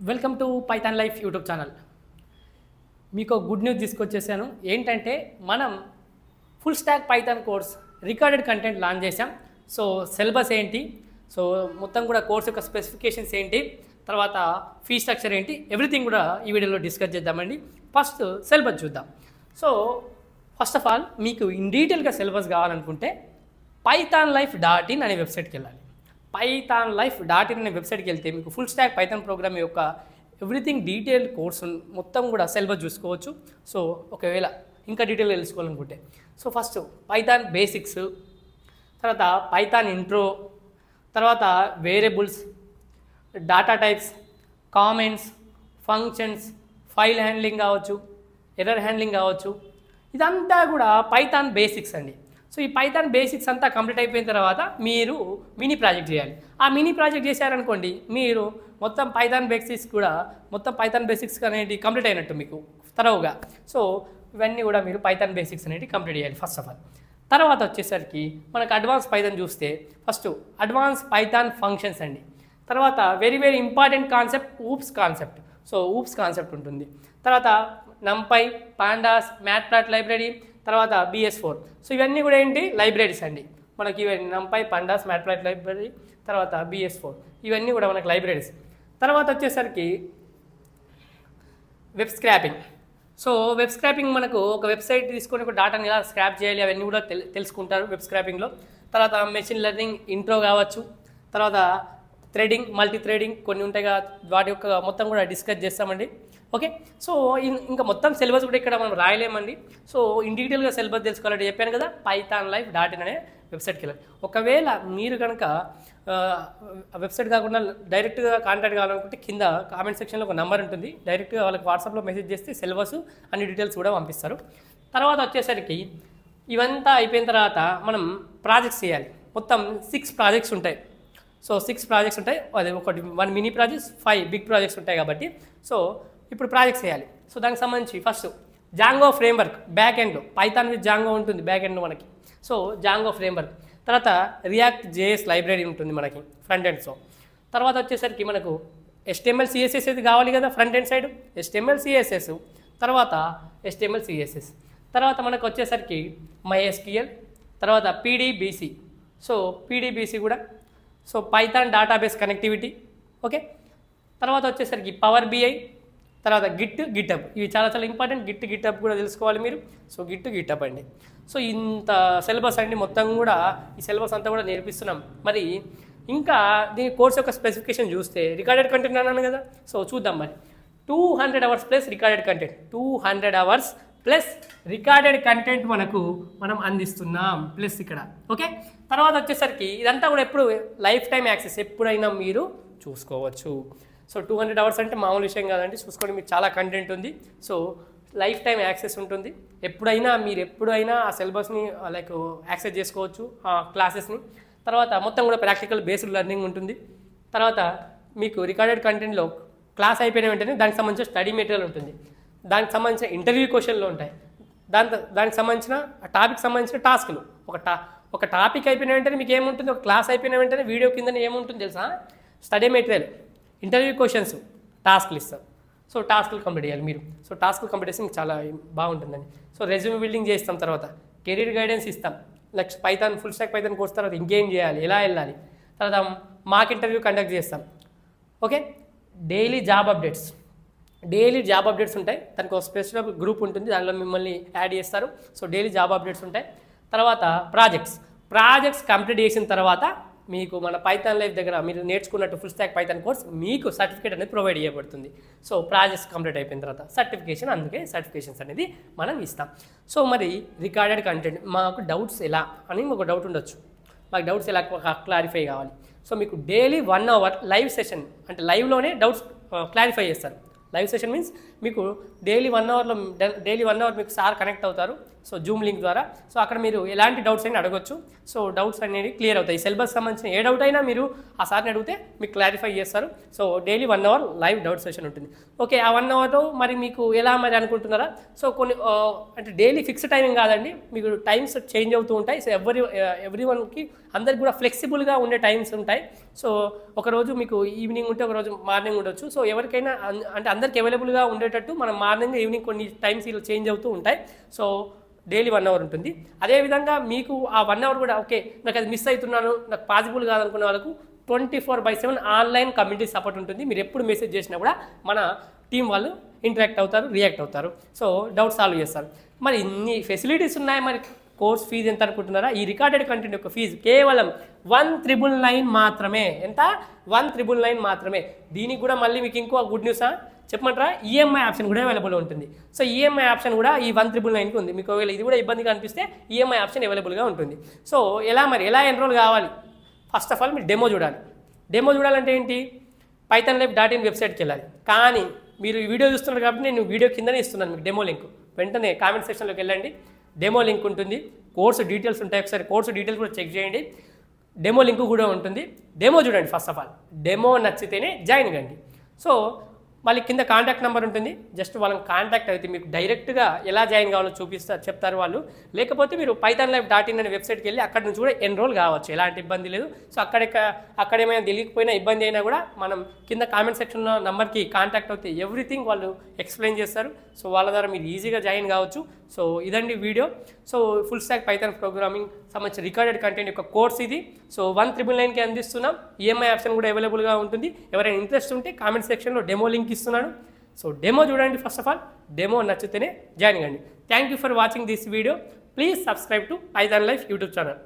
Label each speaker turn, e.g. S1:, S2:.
S1: Welcome to Python life YouTube channel. మీకు good news తీసుకొచ్చేసాను. ఏంటంటే మనం full stack Python course recorded content launch చేసాం. So syllabus ఏంటి, so మొత్తం కూడా కోర్స్ యొక్క స్పెసిఫికేషన్స్ ఏంటి, తర్వాత ఫీ స్ట్రక్చర్ ఏంటి, ఎవ్రీథింగ్ కూడా ఈ వీడియోలో డిస్కస్ చేద్దామండి. ఫస్ట్ సిలబస్ చూద్దాం. సో ఫస్ట్ ఆఫ్ ఆల్ మీకు ఇన్ డీటెయిల్గా సిలబస్ కావాలనుకుంటే pythonlife.in అనే వెబ్సైట్కి వెళ్ళాలి. pythonlife.in అనే వెబ్సైట్కి వెళ్తే మీకు ఫుల్ స్టాక్ పైథాన్ ప్రోగ్రామ్ యొక్క ఎవ్రీథింగ్ డీటెయిల్ కోర్సు మొత్తం కూడా సిలబస్ చూసుకోవచ్చు. సో ఒకవేళ ఇంకా డీటెయిల్గా తెలుసుకోవాలనుకుంటే సో ఫస్ట్ పైథాన్ బేసిక్స్, తర్వాత పైథాన్ ఇంట్రో, తర్వాత variables, data types, comments, functions, file handling కావచ్చు, ఎర్రర్ హ్యాండ్లింగ్ కావచ్చు, ఇదంతా కూడా పైథాన్ బేసిక్స్ అండి. సో ఈ పైథాన్ బేసిక్స్ అంతా కంప్లీట్ అయిపోయిన తర్వాత మీరు మినీ ప్రాజెక్ట్ చేయాలి. ఆ మినీ ప్రాజెక్ట్ చేశారనుకోండి, మీరు మొత్తం పైథాన్ బేసిక్స్ అనేది కంప్లీట్ అయినట్టు మీకు తరవుగా. సో ఇవన్నీ కూడా మీరు పైథాన్ బేసిక్స్ అనేది కంప్లీట్ చేయాలి ఫస్ట్ ఆఫ్ ఆల్. తర్వాత వచ్చేసరికి మనకు అడ్వాన్స్ పైథాన్ చూస్తే ఫస్ట్ అడ్వాన్స్ పైథాన్ ఫంక్షన్స్ అండి. తర్వాత very very important concept oops concept. So oops concept ఉంటుంది. తర్వాత నంపై, పాండాస్, మ్యాట్ప్లాట్ లైబ్రరీ, తర్వాత BS4. సో ఇవన్నీ కూడా ఏంటి లైబ్రరీస్ అండి మనకి. ఇవన్నీ నంపై, పాండాస్, మ్యాట్ప్లాట్ లైబ్రరీ, తర్వాత BS4 ఇవన్నీ కూడా మనకి లైబ్రరీస్. తర్వాత వచ్చేసరికి web scrapping. So web scrapping మనకు ఒక వెబ్సైట్ తీసుకొని ఒక డాటాని ఎలా స్క్రాప్ చేయాలి అవన్నీ కూడా తెలుసుకుంటారు వెబ్ స్క్రాపింగ్లో. తర్వాత మెషిన్ లెర్నింగ్ ఇంట్రో కావచ్చు, తర్వాత థ్రెడింగ్, మల్టీ థ్రెడింగ్ కొన్ని ఉంటాయి కదా, వాటి యొక్క మొత్తం కూడా డిస్కస్ చేస్తామండి. ఓకే, సో ఇంకా మొత్తం సిలబస్ కూడా ఇక్కడ మనం రాయలేమండి. సో ఇన్ డీటెయిల్గా సిలబస్ తెలుసుకోవాలంటే చెప్పాను కదా, pythonlife.in అనే వెబ్సైట్కి వెళ్ళాలి. ఒకవేళ మీరు కనుక వెబ్సైట్ కాకుండా డైరెక్ట్గా కాంటాక్ట్ కావాలనుకుంటే కింద కామెంట్ సెక్షన్లో ఒక నెంబర్ ఉంటుంది, డైరెక్ట్గా వాళ్ళకి వాట్సాప్లో మెసేజ్ చేస్తే సిలబస్ అన్ని డీటెయిల్స్ కూడా పంపిస్తారు. తర్వాత వచ్చేసరికి ఇవంతా అయిపోయిన తర్వాత మనం ప్రాజెక్ట్స్ చేయాలి. మొత్తం 6 ప్రాజెక్ట్స్ ఉంటాయి. సో 6 ప్రాజెక్ట్స్ ఉంటాయి. అది ఒకటి 1 మినీ ప్రాజెక్ట్స్, 5 బిగ్ ప్రాజెక్ట్స్ ఉంటాయి కాబట్టి సో ఇప్పుడు ప్రాజెక్ట్స్ చేయాలి. సో దానికి సంబంధించి ఫస్ట్ జాంగో ఫ్రేమ్వర్క్ బ్యాక్ ఎండ్లో, పైథాన్ విత్ జాంగో ఉంటుంది బ్యాక్ ఎండ్లో మనకి. సో జాంగో ఫ్రేమ్వర్క్, తర్వాత రియాక్ట్ JS లైబ్రరీ ఉంటుంది మనకి ఫ్రంట్ ఎండ్స్లో. తర్వాత వచ్చేసరికి మనకు HTML CSS అయితే కావాలి కదా front end side, HTML CSS, తర్వాత HTML CSS, తర్వాత మనకు వచ్చేసరికి MySQL, తర్వాత PDBC. సో PDBC కూడా, so Python database connectivity. Okay, తర్వాత వచ్చేసరికి పవర్ BI, తర్వాత గిటబ్. ఇవి చాలా చాలా ఇంపార్టెంట్. గిటబ్ కూడా తెలుసుకోవాలి మీరు. సో గిటబ్ అండి. సో ఇంత సిలబస్ అండి మొత్తం కూడా. ఈ సిలబస్ అంతా కూడా నేర్పిస్తున్నాం. మరి ఇంకా దీని కోర్స్ యొక్క స్పెసిఫికేషన్ చూస్తే రికార్డెడ్ కంటెంట్ అన్నాను కదా, సో చూద్దాం మరి. 200 hours plus recorded content, 200 hours plus recorded content మనం అందిస్తున్నాం ప్లస్ ఇక్కడ. ఓకే, తర్వాత వచ్చేసరికి ఇదంతా కూడా ఎప్పుడు లైఫ్ టైం యాక్సెస్, ఎప్పుడైనా మీరు చూసుకోవచ్చు. సో 200 అవర్స్ అంటే మామూలు విషయం కాదండి, చూసుకోండి. మీకు చాలా కంటెంట్ ఉంది. సో లైఫ్ టైం యాక్సెస్ ఉంటుంది. మీరు ఎప్పుడైనా ఆ సిలబస్ని లైక్ యాక్సెస్ చేసుకోవచ్చు, ఆ క్లాసెస్ని. తర్వాత మొత్తం కూడా ప్రాక్టికల్ బేస్డ్ లెర్నింగ్ ఉంటుంది. తర్వాత మీకు రికార్డెడ్ కంటెంట్లో క్లాస్ అయిపోయిన వెంటనే దానికి సంబంధించిన స్టడీ మెటీరియల్ ఉంటుంది, దానికి సంబంధించిన ఇంటర్వ్యూ క్వశ్చన్లు ఉంటాయి, దానికి సంబంధించిన టాపిక్ సంబంధించిన టాస్క్లు. ఒక టాపిక్ అయిపోయిన వెంటనే మీకు ఏముంటుంది, ఒక క్లాస్ అయిపోయిన వెంటనే వీడియో కింద ఏముంటుంది తెలుసా, స్టడీ మెటీరియల్, ఇంటర్వ్యూ క్వశ్చన్స్, టాస్క్లు ఇస్తారు. సో టాస్క్లు కంప్లీట్ చేయాలి మీరు. సో టాస్క్లు కంప్లీట్ చేస్తే మీకు చాలా బాగుంటుందండి. సో రెజ్యూమ్ బిల్డింగ్ చేస్తాం, తర్వాత కెరీర్ గైడెన్స్ ఇస్తాం, next Python full stack Python course తర్వాత ఇంకేం చేయాలి, ఎలా వెళ్ళాలి, తర్వాత మాక్ ఇంటర్వ్యూ కండక్ట్ చేస్తాం. ఓకే, డైలీ జాబ్ అప్డేట్స్ ఉంటాయి. దానికి ఒక స్పెసిఫిక్ గ్రూప్ ఉంటుంది, దానిలో మిమ్మల్ని యాడ్ చేస్తారు. సో డైలీ జాబ్ అప్డేట్స్ ఉంటాయి. తర్వాత ప్రాజెక్ట్స్ కంప్లీట్ చేసిన తర్వాత మీకు మన పైథాన్ లైఫ్ దగ్గర మీరు నేర్చుకున్నట్టు ఫుల్ స్టాక్ పైథాన్ కోర్స్ మీకు సర్టిఫికేట్ అనేది ప్రొవైడ్ చేయబడుతుంది. సో ప్రాజెక్ట్స్ కంప్లీట్ అయిపోయిన తర్వాత సర్టిఫికేషన్, అందుకే సర్టిఫికేషన్స్ అనేది మనం ఇస్తాం. సో మరి రికార్డెడ్ కంటెంట్ మాకు డౌట్స్ ఎలా అని ఒక డౌట్ ఉండొచ్చు, మాకు డౌట్స్ ఎలా క్లారిఫై కావాలి. సో మీకు డైలీ 1 అవర్ లైవ్ సెషన్, అంటే లైవ్లోనే డౌట్స్ క్లారిఫై చేస్తారు. లైవ్ సెషన్ మీన్స్ మీకు డైలీ 1 అవర్ మీకు సార్ కనెక్ట్ అవుతారు, సో జూమ్ లింక్ ద్వారా. సో అక్కడ మీరు ఎలాంటి డౌట్స్ అయినా అడగొచ్చు. సో డౌట్స్ అనేవి క్లియర్ అవుతాయి. సిలబస్ సంబంధించిన ఏ డౌట్ అయినా మీరు ఆ సార్ని అడిగితే మీకు క్లారిఫై చేస్తారు. So daily 1 our live doubt session ఉంటుంది. ఓకే, ఆ 1 అవర్లో మరి మీకు ఎలా మరి అనుకుంటున్నారా? సో కొన్ని అంటే డైలీ ఫిక్స్డ్ టైమింగ్ కాదండి, మీకు టైమ్స్ చేంజ్ అవుతూ ఉంటాయి. సో ఎవ్రీ వన్కి అందరికి కూడా ఫ్లెక్సిబుల్గా ఉండే టైమ్స్ ఉంటాయి. సో ఒకరోజు మీకు ఈవినింగ్ ఉంటే ఒకరోజు మార్నింగ్ ఉండొచ్చు. సో ఎవరికైనా అంటే అందరికి అవైలబుల్గా ఉండేటట్టు మనం మార్నింగ్ ఈవినింగ్ కొన్ని టైమ్స్ ఇలా చేంజ్ అవుతూ ఉంటాయి. సో డైలీ 1 అవర్ ఉంటుంది. అదేవిధంగా మీకు ఆ 1 అవర్ కూడా ఓకే నాకు అది మిస్ అవుతున్నాను, నాకు పాసిబుల్ కాదనుకునే వాళ్ళకు 24/7 ఆన్లైన్ కమ్యూనిటీ సపోర్ట్ ఉంటుంది. మీరు ఎప్పుడు మెసేజ్ చేసినా కూడా మన టీం వాళ్ళు ఇంటరాక్ట్ అవుతారు, రియాక్ట్ అవుతారు. సో డౌట్ సాల్వ్ చేస్తారు. మరి ఇన్ని ఫెసిలిటీస్ ఉన్నాయి, మరి కోర్స్ ఫీజు ఎంత అనుకుంటున్నారా? ఈ రికార్డెడ్ కంటెంట్ యొక్క ఫీజు కేవలం 1,999 మాత్రమే. ఎంత? 1,999 మాత్రమే. దీనికి కూడా మళ్ళీ మీకు ఇంకో గుడ్ న్యూసా చెప్పమంటారా? ఈఎంఐ ఆప్షన్ కూడా అవైలబుల్ ఉంటుంది. సో ఈఎంఐ ఆప్షన్ కూడా ఈ 1,999కి ఉంది. మీకు ఒకవేళ ఇది కూడా ఇబ్బందిగా అనిపిస్తే ఈఎంఐ ఆప్షన్ అవైలబుల్గా ఉంటుంది. సో ఎలా ఎన్రోల్ కావాలి? ఫస్ట్ ఆఫ్ ఆల్ మీరు డెమో చూడాలి. డెమో చూడాలంటే ఏంటి? pythonlive.in వెబ్సైట్కి వెళ్ళాలి. కానీ మీరు ఈ వీడియో చూస్తున్నారు కాబట్టి నేను వీడియో కిందనే ఇస్తున్నాను మీకు డెమో లింక్. వెంటనే కామెంట్ సెక్షన్లోకి వెళ్ళండి, డెమో లింక్ ఉంటుంది, కోర్సు డీటెయిల్స్ ఉంటాయి. ఒకసారి కోర్సు డీటెయిల్స్ కూడా చెక్ చేయండి, డెమో లింక్ కూడా ఉంటుంది. డెమో చూడండి. ఫస్ట్ ఆఫ్ ఆల్ డెమో నచ్చితేనే జాయిన్ కండి. సో మళ్ళీ కింద కాంటాక్ట్ నెంబర్ ఉంటుంది, జస్ట్ వాళ్ళని కాంటాక్ట్ అయితే మీకు డైరెక్ట్గా ఎలా జాయిన్ కావాలో చెప్తారు వాళ్ళు. లేకపోతే మీరు pythonlive.in అనే వెబ్సైట్కి వెళ్ళి అక్కడ నుంచి కూడా ఎన్రోల్ కావచ్చు, ఎలాంటి ఇబ్బంది లేదు. సో అక్కడేమైనా తెలియకపోయినా ఇబ్బంది అయినా కూడా మనం కింద కామెంట్ సెక్షన్లో నెంబర్కి కాంటాక్ట్ అవుతే ఎవ్రీథింగ్ వాళ్ళు ఎక్స్ప్లెయిన్ చేస్తారు. సో వాళ్ళ ద్వారా మీరు ఈజీగా జాయిన్ కావచ్చు. సో ఇదండి video. So full stack Python programming సంబంధించిన రికార్డెడ్ కంటెంట్ యొక్క కోర్స్ ఇది. సో 1,999కి అందిస్తున్నాం. ఈఎంఐ ఆప్షన్ కూడా అవైలబుల్గా ఉంటుంది. ఎవరైనా ఇంట్రెస్ట్ ఉంటే కామెంట్ సెక్షన్లో డెమో లింక్ ఇస్తున్నాను. సో డెమో చూడండి. ఫస్ట్ ఆఫ్ ఆల్ డెమో నచ్చితేనే జాయిన్ కండి. Thank you for watching this video. Please subscribe to Python Life YouTube channel.